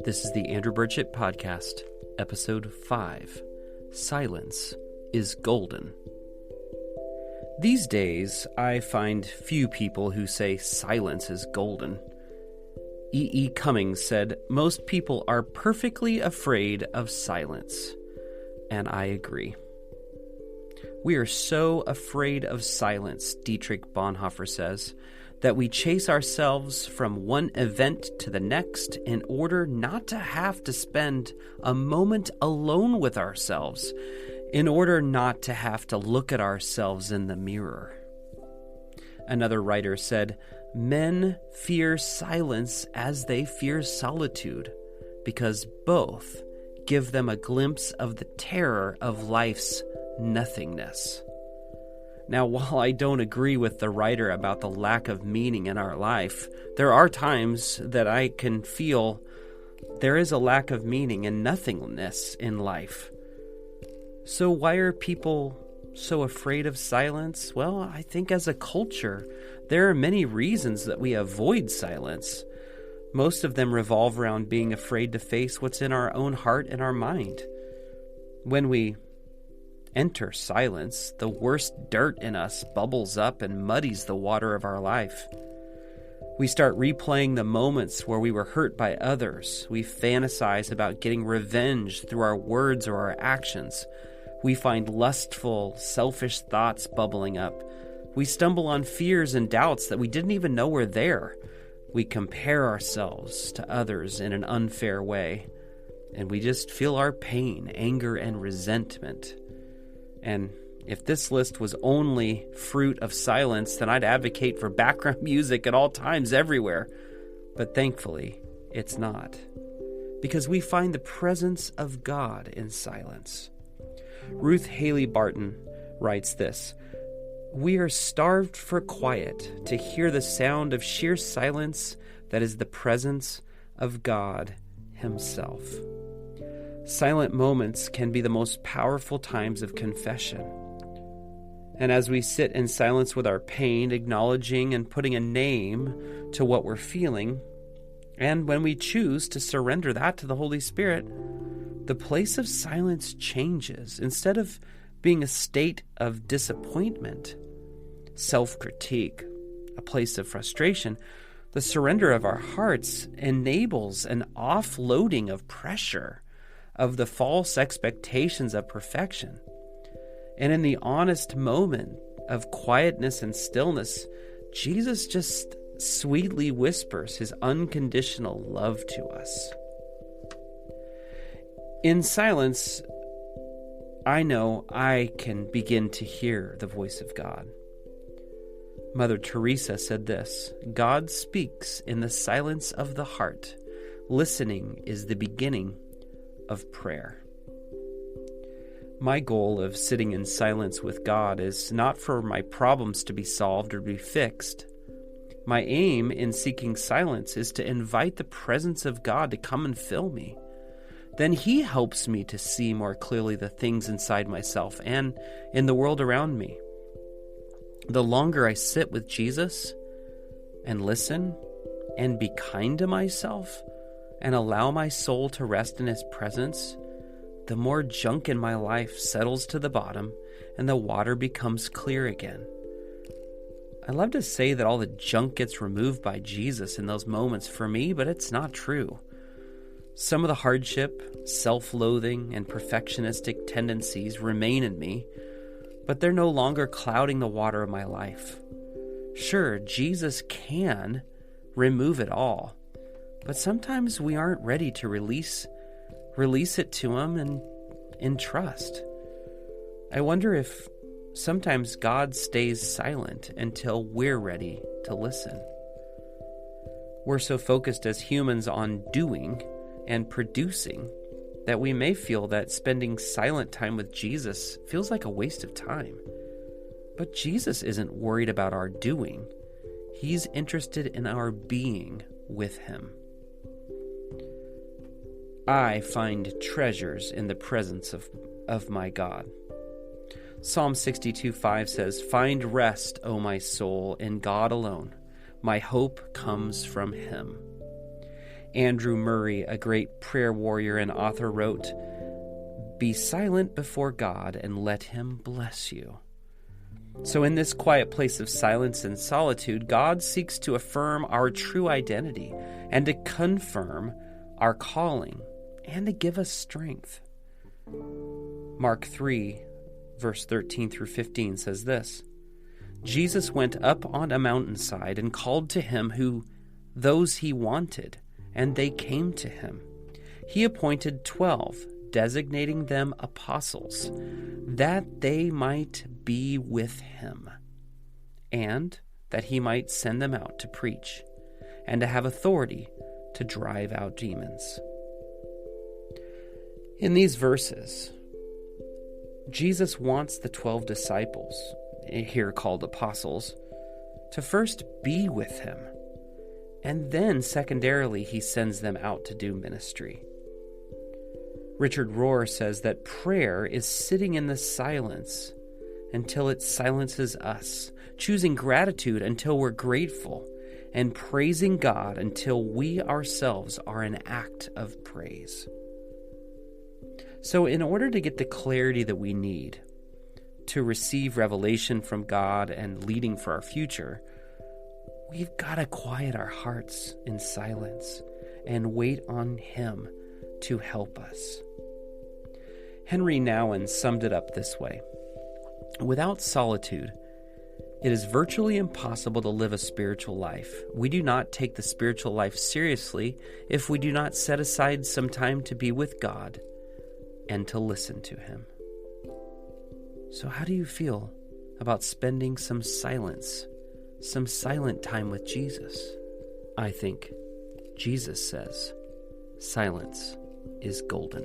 This is the Andrew Burchett Podcast, Episode 5, Silence is Golden. These days, I find few people who say silence is golden. E. Cummings said, "Most people are perfectly afraid of silence." And I agree. We are so afraid of silence, Dietrich Bonhoeffer says, that we chase ourselves from one event to the next in order not to have to spend a moment alone with ourselves, in order not to have to look at ourselves in the mirror. Another writer said, "Men fear silence as they fear solitude, because both give them a glimpse of the terror of life's nothingness." Now, while I don't agree with the writer about the lack of meaning in our life, there are times that I can feel there is a lack of meaning and nothingness in life. So why are people so afraid of silence? Well, I think as a culture, there are many reasons that we avoid silence. Most of them revolve around being afraid to face what's in our own heart and our mind. When we enter silence, the worst dirt in us bubbles up and muddies the water of our life. We start replaying the moments where we were hurt by others. We fantasize about getting revenge through our words or our actions. We find lustful, selfish thoughts bubbling up. We stumble on fears and doubts that we didn't even know were there. We compare ourselves to others in an unfair way. And we just feel our pain, anger, and resentment. And if this list was only fruit of silence, then I'd advocate for background music at all times everywhere. But thankfully, it's not. Because we find the presence of God in silence. Ruth Haley Barton writes this, "We are starved for quiet, to hear the sound of sheer silence that is the presence of God Himself." Silent moments can be the most powerful times of confession. And as we sit in silence with our pain, acknowledging and putting a name to what we're feeling, and when we choose to surrender that to the Holy Spirit, the place of silence changes. Instead of being a state of disappointment, self-critique, a place of frustration, the surrender of our hearts enables an offloading of pressure, of the false expectations of perfection. And in the honest moment of quietness and stillness, Jesus just sweetly whispers His unconditional love to us. In silence, I know I can begin to hear the voice of God. Mother Teresa said this, "God speaks in the silence of the heart. Listening is the beginning of prayer." My goal of sitting in silence with God is not for my problems to be solved or be fixed. My aim in seeking silence is to invite the presence of God to come and fill me. Then He helps me to see more clearly the things inside myself and in the world around me. The longer I sit with Jesus and listen and be kind to myself and allow my soul to rest in His presence, the more junk in my life settles to the bottom and the water becomes clear again. I love to say that all the junk gets removed by Jesus in those moments for me, but it's not true. Some of the hardship, self-loathing, and perfectionistic tendencies remain in me, but they're no longer clouding the water of my life. Sure, Jesus can remove it all, but sometimes we aren't ready to release it to Him and in trust. I wonder if sometimes God stays silent until we're ready to listen. We're so focused as humans on doing and producing that we may feel that spending silent time with Jesus feels like a waste of time. But Jesus isn't worried about our doing. He's interested in our being with Him. I find treasures in the presence of my God. Psalm 62:5 says, "Find rest, O my soul, in God alone. My hope comes from Him." Andrew Murray, a great prayer warrior and author, wrote, "Be silent before God and let him bless you." So in this quiet place of silence and solitude, God seeks to affirm our true identity and to confirm our calling and to give us strength. Mark 3, verse 13 through 15 says this, "Jesus went up on a mountainside and called to him those he wanted, and they came to him. He appointed 12, designating them apostles, that they might be with him, and that he might send them out to preach, and to have authority to drive out demons." In these verses, Jesus wants the 12 disciples, here called apostles, to first be with him, and then secondarily he sends them out to do ministry. Richard Rohr says that prayer is sitting in the silence until it silences us, choosing gratitude until we're grateful, and praising God until we ourselves are an act of praise. So in order to get the clarity that we need to receive revelation from God and leading for our future, we've got to quiet our hearts in silence and wait on him to help us. Henri Nouwen summed it up this way: "Without solitude, it is virtually impossible to live a spiritual life. We do not take the spiritual life seriously if we do not set aside some time to be with God and to listen to him." So how do you feel about spending some silent time with Jesus? I think Jesus says, silence is golden.